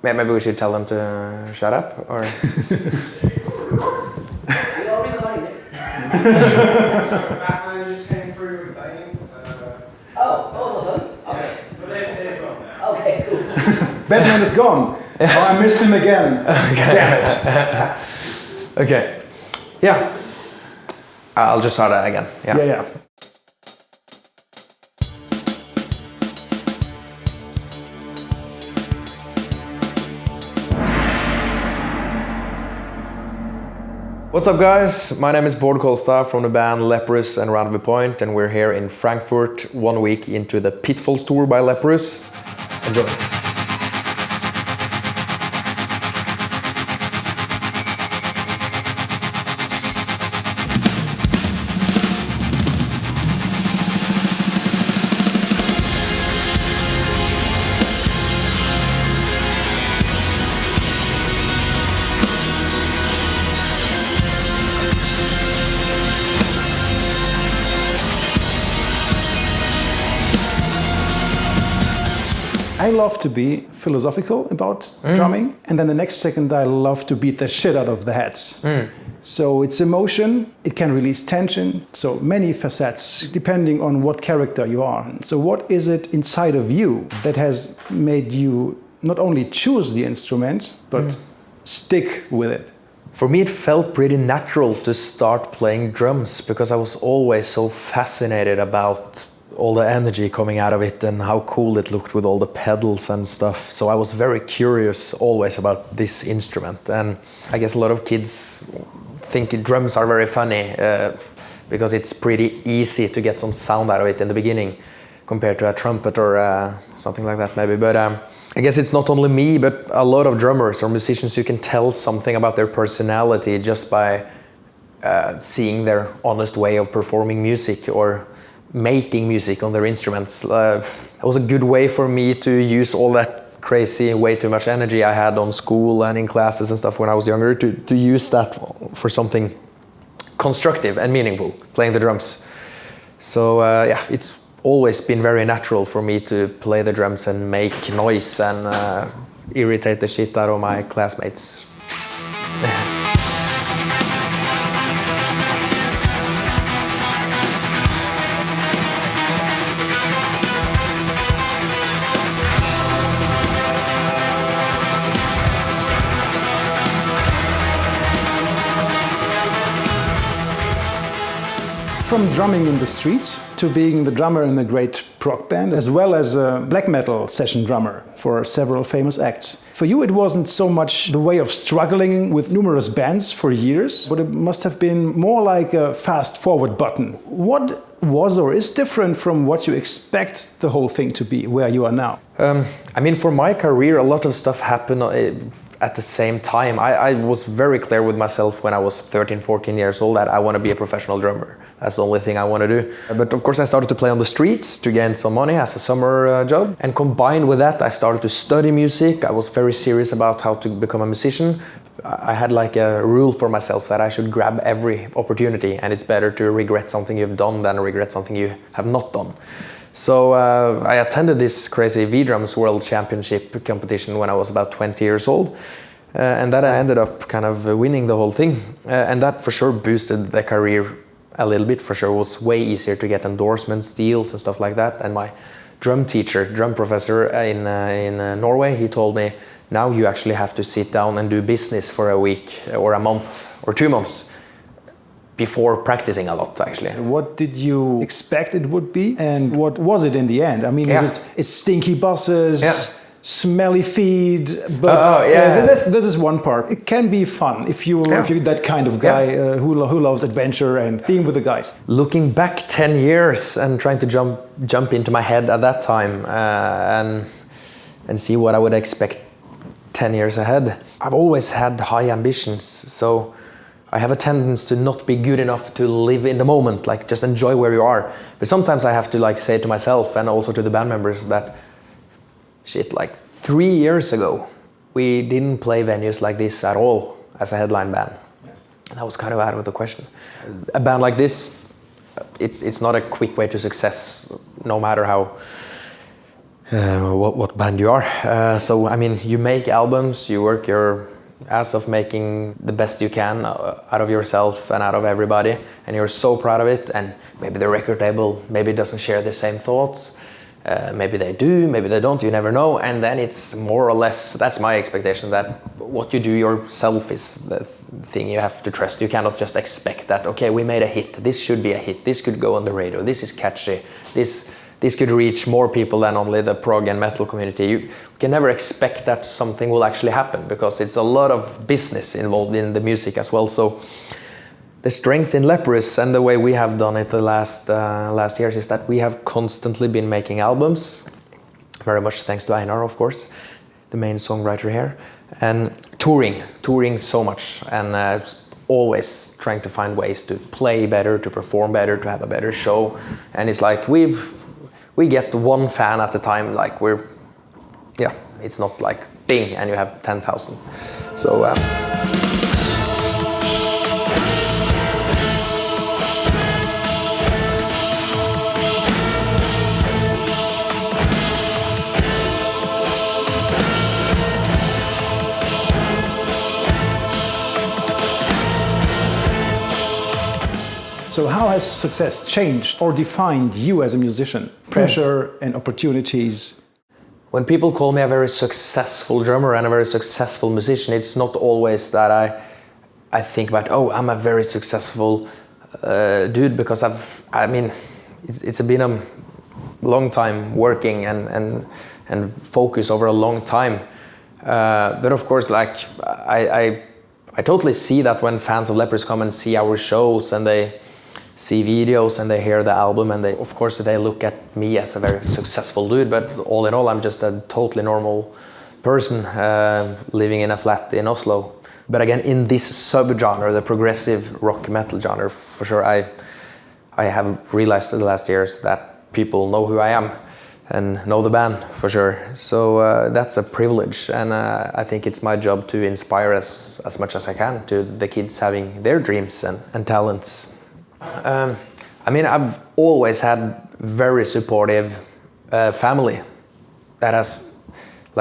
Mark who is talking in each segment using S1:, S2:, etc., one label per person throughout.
S1: Maybe we should tell them to shut up, or...
S2: We are recording it.
S3: Batman just came through with Bane.
S2: Oh, both of them? Okay.
S3: But they're gone now.
S2: Okay, cool.
S4: Batman is gone. Oh, I missed him again. Damn it.
S1: Okay. Yeah. I'll just start that again.
S4: Yeah.
S1: What's up, guys? My name is Baard Kolstad from the band Leprous and Round of a Point, and we're here in Frankfurt 1 week into the Pitfalls tour by Leprous. Enjoy.
S4: I love to be philosophical about drumming, and then the next second I love to beat the shit out of the heads. So it's emotion, it can release tension, so many facets depending on what character you are. So what is it inside of you that has made you not only choose the instrument, but stick with it?
S1: For me, it felt pretty natural to start playing drums because I was always so fascinated about all the energy coming out of it and how cool it looked with all the pedals and stuff. So I was very curious always about this instrument. And I guess a lot of kids think drums are very funny because it's pretty easy to get some sound out of it in the beginning compared to a trumpet or something like that maybe. But I guess it's not only me, but a lot of drummers or musicians who can tell something about their personality just by seeing their honest way of performing music or making music on their instruments. That was a good way for me to use all that crazy, way too much energy I had on school and in classes and stuff when I was younger to use that for something constructive and meaningful, playing the drums. So yeah, it's always been very natural for me to play the drums and make noise and irritate the shit out of my classmates.
S4: From drumming in the streets to being the drummer in a great prog band, as well as a black metal session drummer for several famous acts. For you, it wasn't so much the way of struggling with numerous bands for years, but it must have been more like a fast forward button. What was or is different from what you expect the whole thing to be, where you are now?
S1: I mean, for my career, a lot of stuff happened at the same time. I was very clear with myself when I was 13, 14 years old that I want to be a professional drummer. That's the only thing I want to do. But of course I started to play on the streets to gain some money as a summer job. And combined with that, I started to study music. I was very serious about how to become a musician. I had like a rule for myself that I should grab every opportunity, and it's better to regret something you've done than regret something you have not done. So I attended this crazy V-Drums World Championship competition when I was about 20 years old. And that I ended up kind of winning the whole thing. And that for sure boosted the career a little bit. For sure it was way easier to get endorsements, deals and stuff like that. And my drum teacher, drum professor in Norway, he told me, now you actually have to sit down and do business for a week or a month or 2 months before practicing a lot, actually.
S4: What did you expect it would be, and what was it in the end? I mean, it's stinky buses, smelly feed, but this is one part. It can be fun if you're that kind of guy who loves adventure and being with the guys.
S1: Looking back 10 years and trying to jump into my head at that time and see what I would expect 10 years ahead. I've always had high ambitions, so I have a tendency to not be good enough to live in the moment, like just enjoy where you are. But sometimes I have to like say to myself and also to the band members that shit, like 3 years ago, we didn't play venues like this at all as a headline band. That was kind of out of the question. A band like this, it's not a quick way to success, no matter how what band you are. So I mean, you make albums, you work your ass off making the best you can out of yourself and out of everybody, and you're so proud of it. And maybe the record label maybe doesn't share the same thoughts. Maybe they do, maybe they don't, you never know. And then it's more or less, that's my expectation, that what you do yourself is the thing you have to trust. You cannot just expect that, okay, we made a hit, this should be a hit, this could go on the radio, this is catchy, this could reach more people than only the prog and metal community. You can never expect that something will actually happen, because it's a lot of business involved in the music as well. So the strength in Leprous and the way we have done it the last years is that we have constantly been making albums, very much thanks to Einar, of course, the main songwriter here, and touring so much, and always trying to find ways to play better, to perform better, to have a better show. And it's like we get one fan at a time, like it's not like bing and you have 10,000. So
S4: So how has success changed or defined you as a musician? Pressure and opportunities?
S1: when people call me a very successful drummer and a very successful musician, it's not always that I think about, oh, I'm a very successful dude, because it's been a long time working and focus over a long time. But of course, like I totally see that when fans of Leprous come and see our shows and they see videos and they hear the album, and of course they look at me as a very successful dude, but all in all I'm just a totally normal person living in a flat in Oslo. But again, in this sub-genre, the progressive rock metal genre, for sure I have realized in the last years that people know who I am and know the band, for sure. So that's a privilege, and I think it's my job to inspire as much as I can to the kids having their dreams and talents. I've always had very supportive family that has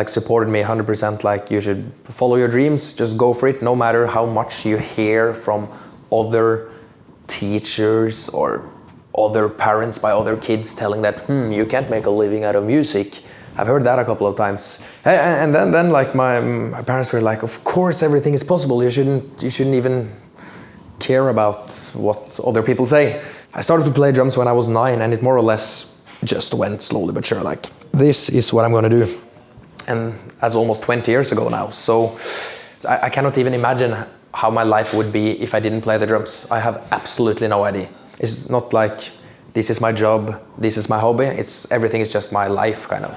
S1: supported me 100%. Like, you should follow your dreams, just go for it, no matter how much you hear from other teachers or other parents by other kids telling that you can't make a living out of music. I've heard that a couple of times, and then like my parents were like, of course everything is possible, you shouldn't even care about what other people say. I started to play drums when I was 9, and it more or less just went slowly but sure, like, this is what I'm gonna do. And that's almost 20 years ago now, so I cannot even imagine how my life would be if I didn't play the drums. I have absolutely no idea. It's not like this is my job, this is my hobby, everything is just my life, kind of.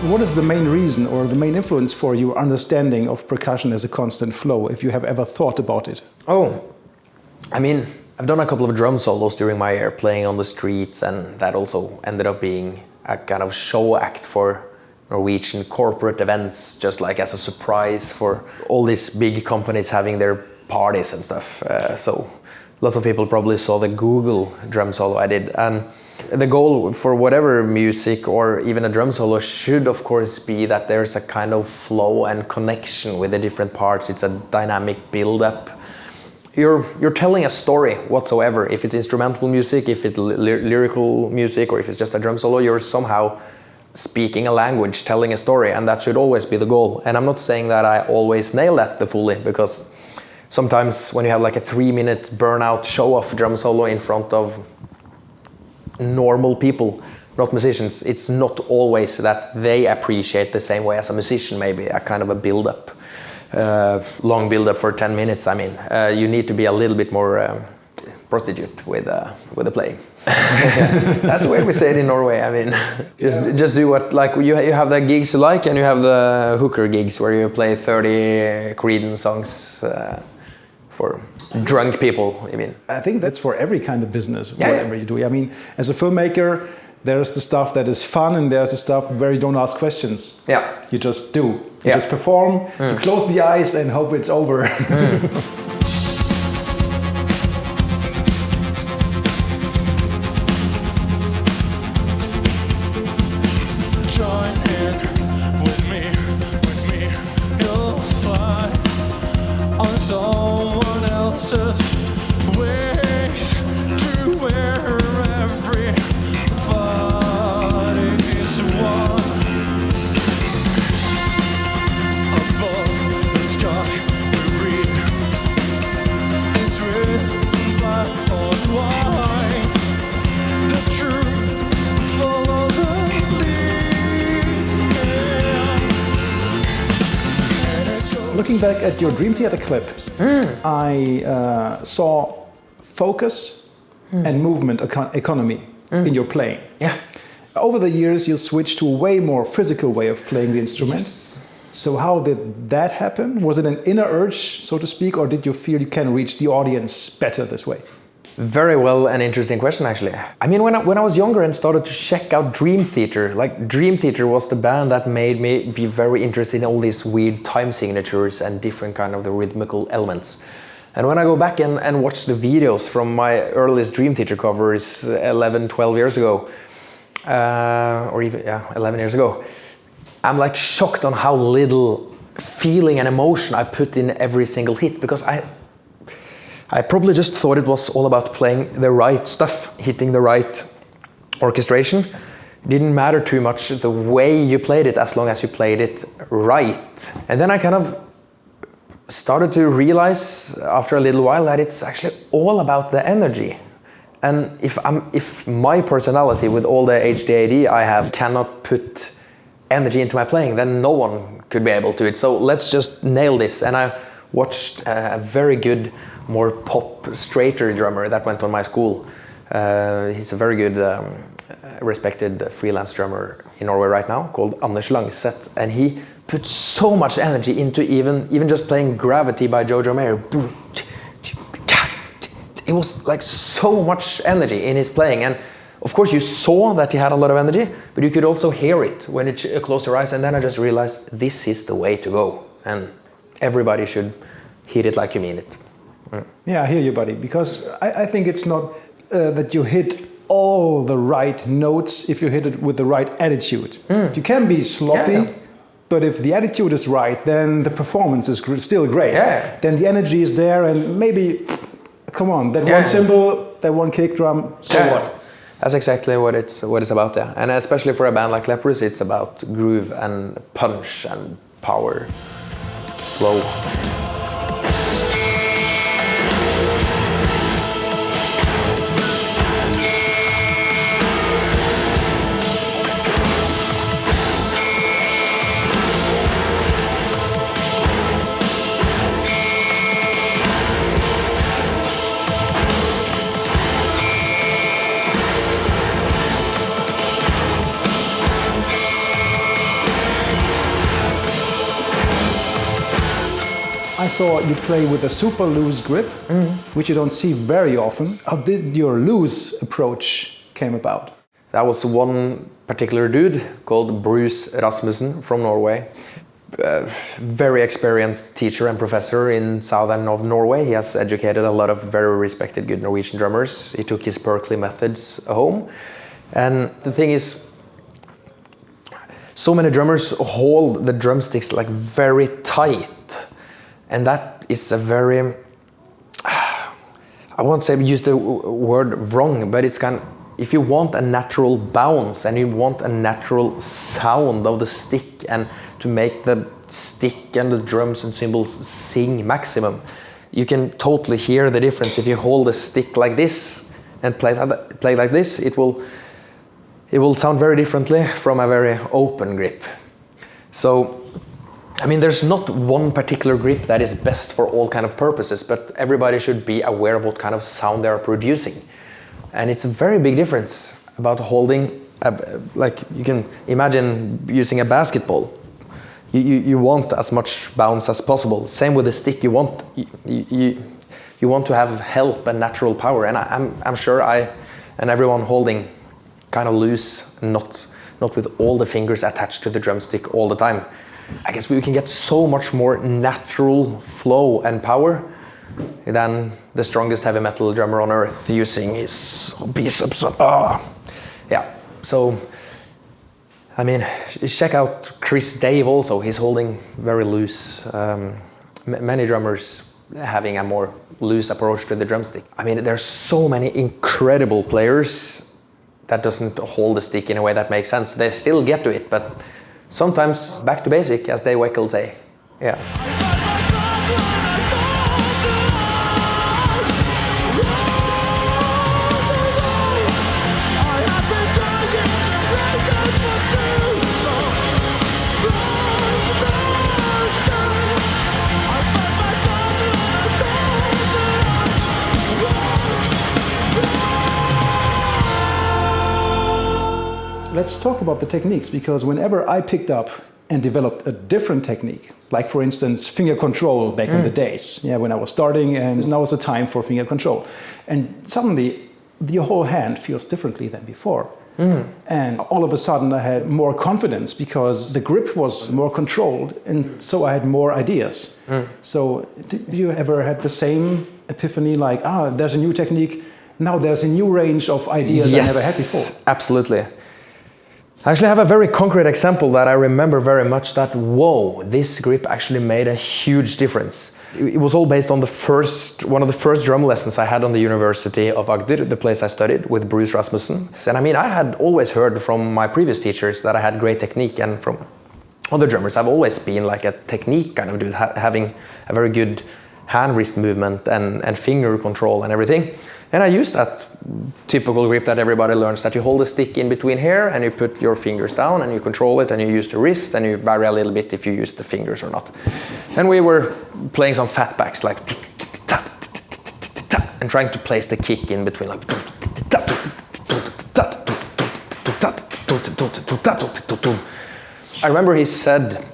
S4: What is the main reason or the main influence for your understanding of percussion as a constant flow, if you have ever thought about it?
S1: Oh, I've done a couple of drum solos during my year playing on the streets, and that also ended up being a kind of show act for Norwegian corporate events, just like as a surprise for all these big companies having their parties and stuff. So lots of people probably saw the Google drum solo I did. And the goal for whatever music or even a drum solo should of course be that there's a kind of flow and connection with the different parts. It's a dynamic build-up. You're telling a story whatsoever. If it's instrumental music, if it's lyrical music, or if it's just a drum solo, you're somehow speaking a language, telling a story, and that should always be the goal. And I'm not saying that I always nail that fully, because sometimes when you have like a 3-minute burnout show-off drum solo in front of normal people, not musicians, it's not always that they appreciate the same way as a musician, maybe a kind of a build-up, long build-up for 10 minutes. You need to be a little bit more prostitute with the playing. That's the way we say it in Norway. I mean, just do what, like, you have the gigs you like, and you have the hooker gigs where you play 30 Creedence songs for drunk people, I mean.
S4: I think that's for every kind of business,
S1: Yeah,
S4: whatever you do. I mean, as a filmmaker, there's the stuff that is fun, and there's the stuff where you don't ask questions.
S1: Yeah.
S4: You just do. You
S1: Yeah.
S4: just perform, you close the eyes and hope it's over.
S5: Join in with me, you'll fly on someone else's wings to where everybody is one. Above the sky, we read it's written black on white. The truth, follow the
S4: Looking back at your Dream Theater clip, I saw focus and movement economy in your playing.
S1: Yeah.
S4: Over the years, you switched to a way more physical way of playing the instrument.
S1: Yes.
S4: So how did that happen? Was it an inner urge, so to speak, or did you feel you can reach the audience better this way?
S1: Very well, an interesting question, actually. I mean, when I was younger and started to check out Dream Theater, like Dream Theater was the band that made me be very interested in all these weird time signatures and different kind of the rhythmical elements. And when I go back and watch the videos from my earliest Dream Theater covers 11, 12 years ago, or even 11 years ago, I'm like shocked on how little feeling and emotion I put in every single hit, because I probably just thought it was all about playing the right stuff, hitting the right orchestration. It didn't matter too much the way you played it, as long as you played it right. And then I kind of started to realize after a little while that it's actually all about the energy. And if my personality with all the HDAD I have cannot put energy into my playing, then no one could be able to it. So let's just nail this. And I watched a very good, more pop, straighter drummer that went on my school. He's a very good, respected freelance drummer in Norway right now, called Anders Langset, and he put so much energy into even just playing Gravity by Jojo Mayer. It was like so much energy in his playing, and of course you saw that he had a lot of energy, but you could also hear it when you closed your eyes. And then I just realized this is the way to go, and everybody should hit it like you mean it.
S4: Yeah, I hear you, buddy, because I think it's not that you hit all the right notes if you hit it with the right attitude. You can be sloppy, but if the attitude is right, then the performance is still great.
S1: Yeah.
S4: Then the energy is there, and maybe, come on, that one cymbal, that one kick drum, so what?
S1: That's exactly what it's about there. And especially for a band like Leprous, it's about groove and punch and power, flow.
S4: I saw you play with a super loose grip, which you don't see very often. How did your loose approach came about?
S1: That was one particular dude called Bruce Rasmussen from Norway. Very experienced teacher and professor in southern of Norway. He has educated a lot of very respected good Norwegian drummers. He took his Berkeley methods home. And the thing is, so many drummers hold the drumsticks like very tight. And that is a very, I won't say use the word wrong, but it's kind of, if you want a natural bounce and you want a natural sound of the stick and to make the stick and the drums and cymbals sing maximum, you can totally hear the difference. If you hold a stick like this and play like this, it will sound very differently from a very open grip. So, I mean, there's not one particular grip that is best for all kind of purposes, but everybody should be aware of what kind of sound they are producing. And it's a very big difference about holding, like you can imagine using a basketball. You want as much bounce as possible. Same with the stick. You want to have help and natural power. And I'm sure I and everyone holding kind of loose, not with all the fingers attached to the drumstick all the time. I guess we can get so much more natural flow and power than the strongest heavy metal drummer on earth using his biceps. Yeah, so I mean, check out Chris Dave also. He's holding very loose. Many drummers having a more loose approach to the drumstick. I mean, there's so many incredible players that doesn't hold the stick in a way that makes sense. They still get to it, but sometimes back to basic, as they will say. Yeah.
S4: Let's talk about the techniques, because whenever I picked up and developed a different technique, like for instance finger control back in the days, when I was starting, and now is the time for finger control, and suddenly your whole hand feels differently than before. And all of a sudden I had more confidence because the grip was more controlled, and so I had more ideas. So did you ever had the same epiphany, like, there's a new technique, now there's a new range of ideas I never had before?
S1: Absolutely. I actually have a very concrete example that I remember very much, that, whoa, this grip actually made a huge difference. It was all based on one of the first drum lessons I had on the University of Agder, the place I studied, with Bruce Rasmussen. And I mean, I had always heard from my previous teachers that I had great technique, and from other drummers, I've always been like a technique kind of dude, having a very good hand-wrist movement and finger control and everything. And I used that typical grip that everybody learns, that you hold the stick in between here and you put your fingers down and you control it, and you use the wrist and you vary a little bit if you use the fingers or not. And we were playing some fatbacks, like, and trying to place the kick in between, like, I remember he said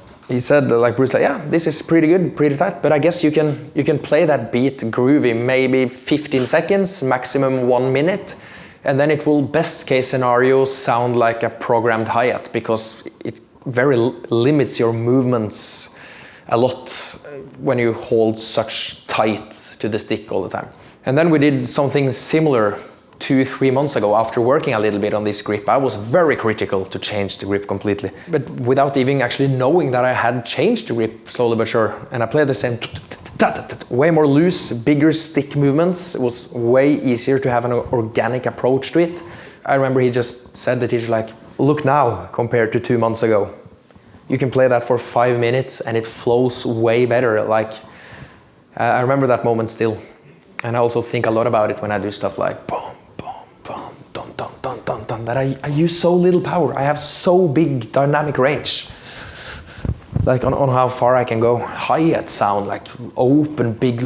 S1: like Bruce, like, yeah, this is pretty good, pretty tight, but I guess you can play that beat groovy maybe 15 seconds, maximum 1 minute, and then it will, best case scenario, sound like a programmed hi-hat, because it very limits your movements a lot when you hold such tight to the stick all the time. And then we did something similar 2-3 months ago. After working a little bit on this grip, I was very critical to change the grip completely, but without even actually knowing that I had changed the grip slowly but sure. And I played the same, way more loose, bigger stick movements. It was way easier to have an organic approach to it. I remember he just said, the teacher, like, look now compared to 2 months ago. You can play that for 5 minutes and it flows way better. Like, I remember that moment still. And I also think a lot about it when I do stuff like boom, dun, dun, dun, dun, dun, that I use so little power. I have so big dynamic range, like on how far I can go. Hi-hat sound, like open, big.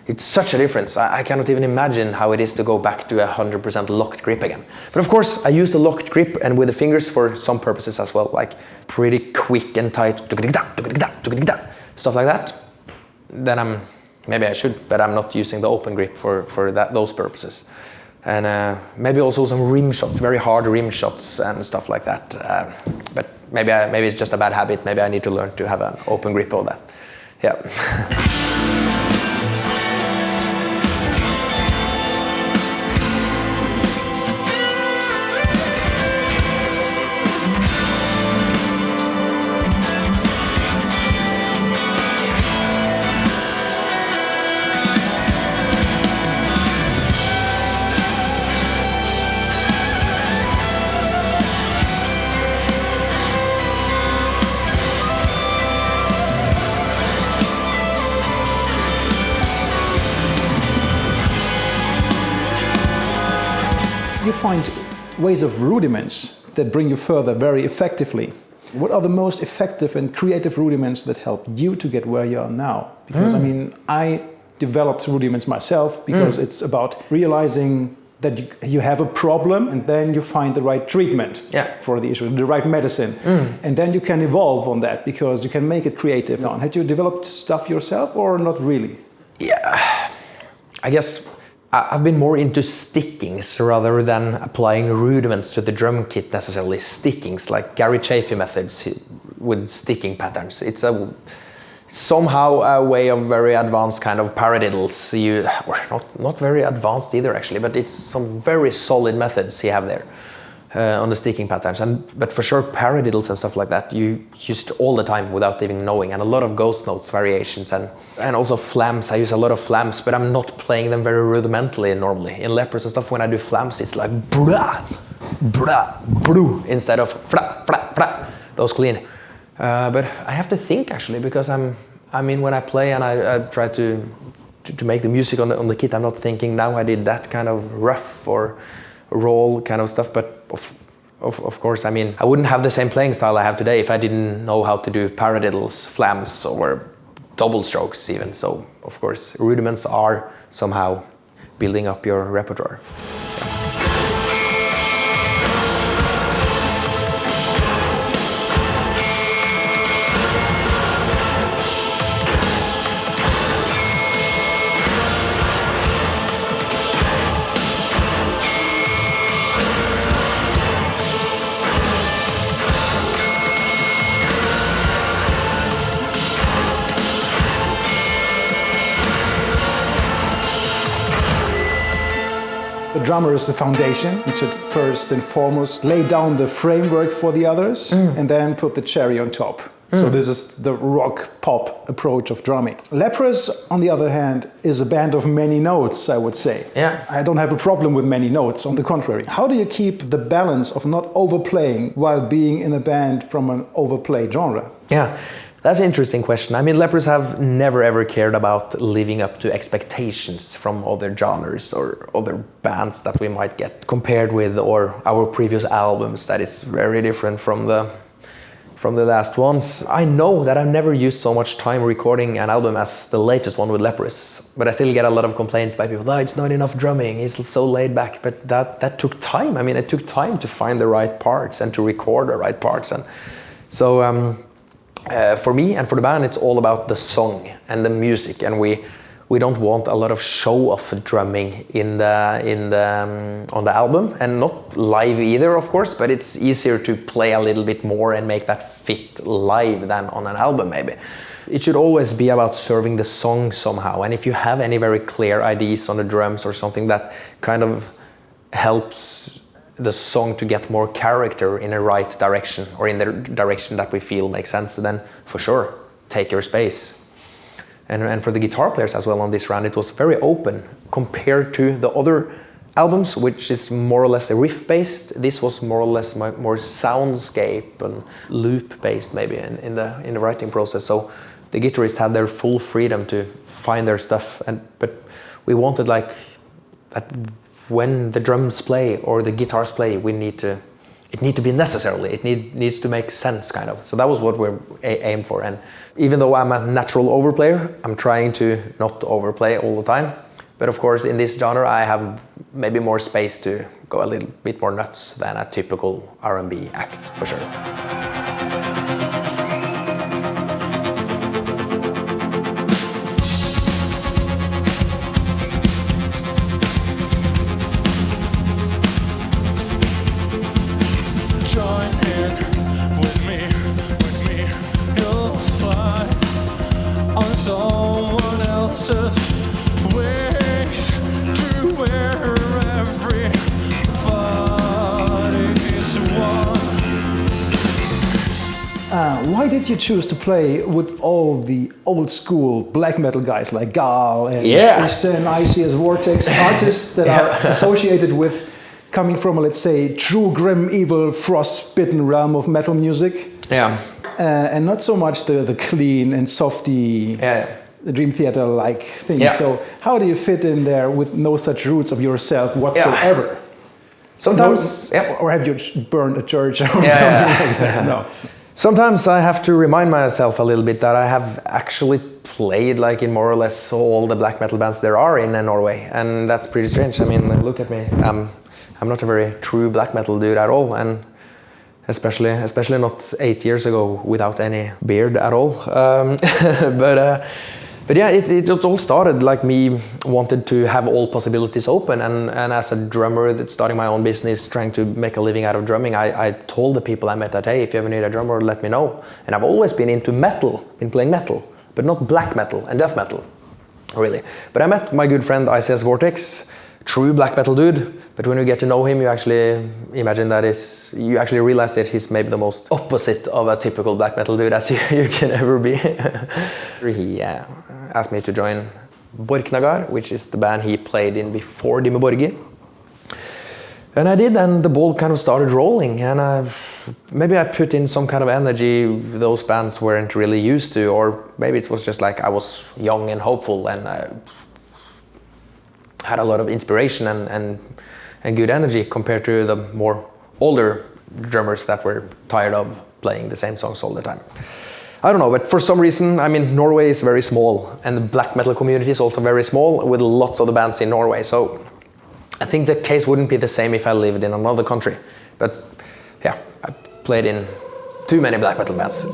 S1: It's such a difference. I cannot even imagine how it is to go back to 100% locked grip again. But of course, I use the locked grip and with the fingers for some purposes as well, like pretty quick and tight, stuff like that. Then maybe I should, but I'm not using the open grip for those purposes. And maybe also some rim shots, very hard rim shots and stuff like that. But maybe it's just a bad habit. Maybe I need to learn to have an open grip of that. Yeah.
S4: You find ways of rudiments that bring you further very effectively. What are the most effective and creative rudiments that help you to get where you are now? Because I mean, I developed rudiments myself because it's about realizing that you have a problem and then you find the right treatment for the issue, the right medicine. And then you can evolve on that because you can make it creative. Now, had you developed stuff yourself or not really?
S1: Yeah, I guess I've been more into stickings rather than applying rudiments to the drum kit necessarily. Stickings, like Gary Chaffee methods with sticking patterns. It's somehow a way of very advanced kind of paradiddles. Or not very advanced either actually, but it's some very solid methods you have there on the sticking patterns. But for sure paradiddles and stuff like that you used all the time without even knowing, and a lot of ghost notes variations and also flams. I use a lot of flams, but I'm not playing them very rudimentally normally. In Leprous and stuff, when I do flams, it's like bra, bra, bru instead of fra, fra, fra. Those clean. But I have to think actually, because when I play and I try to make the music on the kit, I'm not thinking now I did that kind of rough or raw kind of stuff. But of course, I wouldn't have the same playing style I have today if I didn't know how to do paradiddles, flams, or double strokes even. So of course, rudiments are somehow building up your repertoire.
S4: The drummer is the foundation. He should first and foremost lay down the framework for the others and then put the cherry on top. So this is the rock pop approach of drumming. Leprous, on the other hand, is a band of many notes, I would say.
S1: Yeah.
S4: I don't have a problem with many notes, on the contrary. How do you keep the balance of not overplaying while being in a band from an overplayed genre?
S1: Yeah. That's an interesting question. Leprous have never ever cared about living up to expectations from other genres or other bands that we might get compared with, or our previous albums that is very different from the last ones. I know that I've never used so much time recording an album as the latest one with Leprous, but I still get a lot of complaints by people, it's not enough drumming, it's so laid back, but that took time. It took time to find the right parts and to record the right parts. And so for me and for the band, it's all about the song and the music, and we don't want a lot of show-off drumming on the album, and not live either, of course. But it's easier to play a little bit more and make that fit live than on an album, maybe. It should always be about serving the song somehow. And if you have any very clear ideas on the drums or something that kind of helps the song to get more character in the right direction, or in the direction that we feel makes sense, then for sure, take your space. And for the guitar players as well on this round, it was very open compared to the other albums, which is more or less riff-based. This was more or less more soundscape and loop-based maybe in the writing process. So the guitarists had their full freedom to find their stuff, but we wanted like that. When the drums play or the guitars play, it need to be necessarily. It needs to make sense, kind of. So that was what we aimed for. And even though I'm a natural overplayer, I'm trying to not overplay all the time. But of course, in this genre, I have maybe more space to go a little bit more nuts than a typical R&B act, for sure.
S5: Join in with me, you'll fly on someone else's wings to where everybody is one.
S4: Why did you choose to play with all the old school black metal guys like Gal and Easton, ICS Vortex, artists that are associated with coming from, let's say, true grim, evil, frost-bitten realm of metal music?
S1: Yeah.
S4: And not so much the clean and softy, the Dream Theater-like thing.
S1: Yeah.
S4: So how do you fit in there with no such roots of yourself whatsoever?
S1: Sometimes,
S4: Or have you burned a church or something like that? No.
S1: Sometimes I have to remind myself a little bit that I have actually played like in more or less all the black metal bands there are in Norway, and that's pretty strange. I mean, look at me. I'm not a very true black metal dude at all, and especially not 8 years ago without any beard at all. But yeah, it all started like me wanted to have all possibilities open, and as a drummer that's starting my own business, trying to make a living out of drumming, I told the people I met that, hey, if you ever need a drummer, let me know. And I've always been into metal, been playing metal, but not black metal and death metal, really. But I met my good friend ICS Vortex, true black metal dude, but when you get to know him, you actually imagine that you actually realize that he's maybe the most opposite of a typical black metal dude as you can ever be. He asked me to join Borknagar, which is the band he played in before Dimmu Borgir. And I did, and the ball kind of started rolling, and maybe I put in some kind of energy those bands weren't really used to, or maybe it was just like I was young and hopeful, and I had a lot of inspiration and good energy compared to the more older drummers that were tired of playing the same songs all the time. I don't know, but for some reason, I mean, Norway is very small, and the black metal community is also very small, with lots of the bands in Norway, so I think the case wouldn't be the same if I lived in another country. But yeah, I played in too many black metal bands.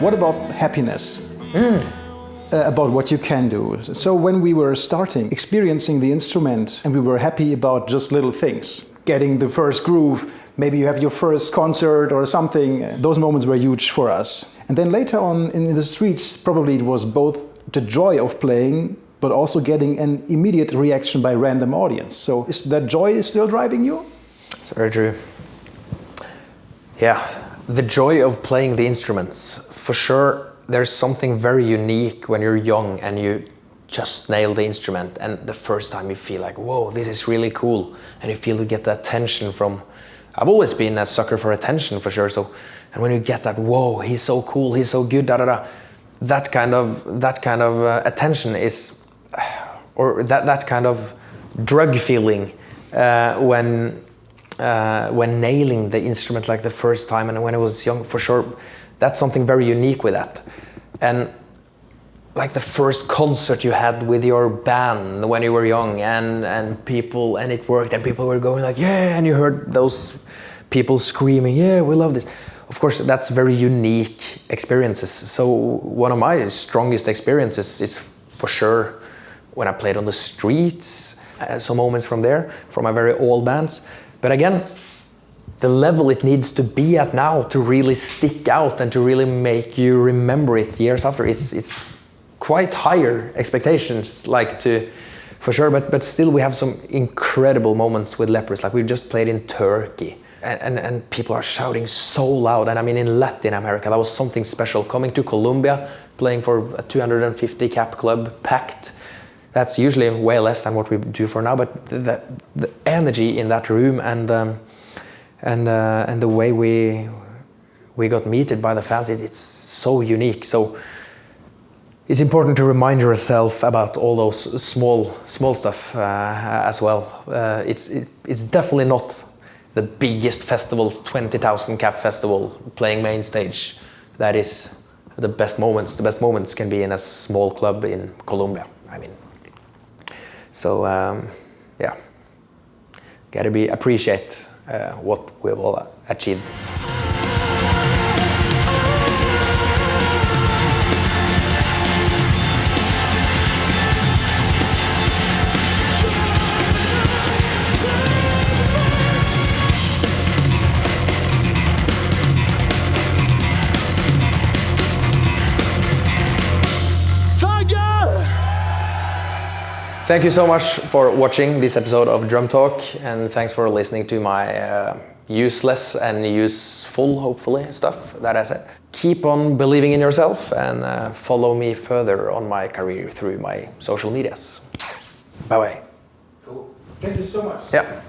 S4: What about happiness? About what you can do. So when we were starting, experiencing the instrument, and we were happy about just little things, getting the first groove, maybe you have your first concert or something, those moments were huge for us. And then later on in the streets, probably it was both the joy of playing, but also getting an immediate reaction by random audience. So is that joy still driving you?
S1: It's very true. Yeah, the joy of playing the instruments, for sure. There's something very unique when you're young and you just nail the instrument, and the first time you feel like, whoa, this is really cool, and you feel you get that attention from, I've always been a sucker for attention for sure, so, and when you get that, whoa, he's so cool, he's so good, da da da, that kind of attention is, or that kind of drug feeling when nailing the instrument like the first time, and when I was young, for sure, that's something very unique with that. And like the first concert you had with your band when you were young, and it worked, and people were going like, yeah, and you heard those people screaming, yeah, we love this. Of course, that's very unique experiences. So one of my strongest experiences is for sure when I played on the streets, some moments from there, from my very old bands. But again, the level it needs to be at now to really stick out and to really make you remember it years after, it's quite higher expectations, like to, for sure, but still we have some incredible moments with Leprous. Like we've just played in Turkey, and people are shouting so loud, and I mean in Latin America, that was something special. Coming to Colombia, playing for a 250 cap club, packed, that's usually way less than what we do for now, but the energy in that room and the way we got meted by the fans, it's so unique. So it's important to remind yourself about all those small stuff as well. It's definitely not the biggest festivals, 20,000 cap festival playing main stage. That is the best moments. The best moments can be in a small club in Colombia, I mean. So yeah, gotta appreciate what we've all achieved.
S5: Thank you so much for watching this episode of Drum Talk, and thanks for listening to my
S1: useless and useful, hopefully, stuff that I said. Keep on believing in yourself and follow me further on my career through my social medias. Bye-bye.
S3: Cool.
S4: Thank you so much.
S1: Yeah.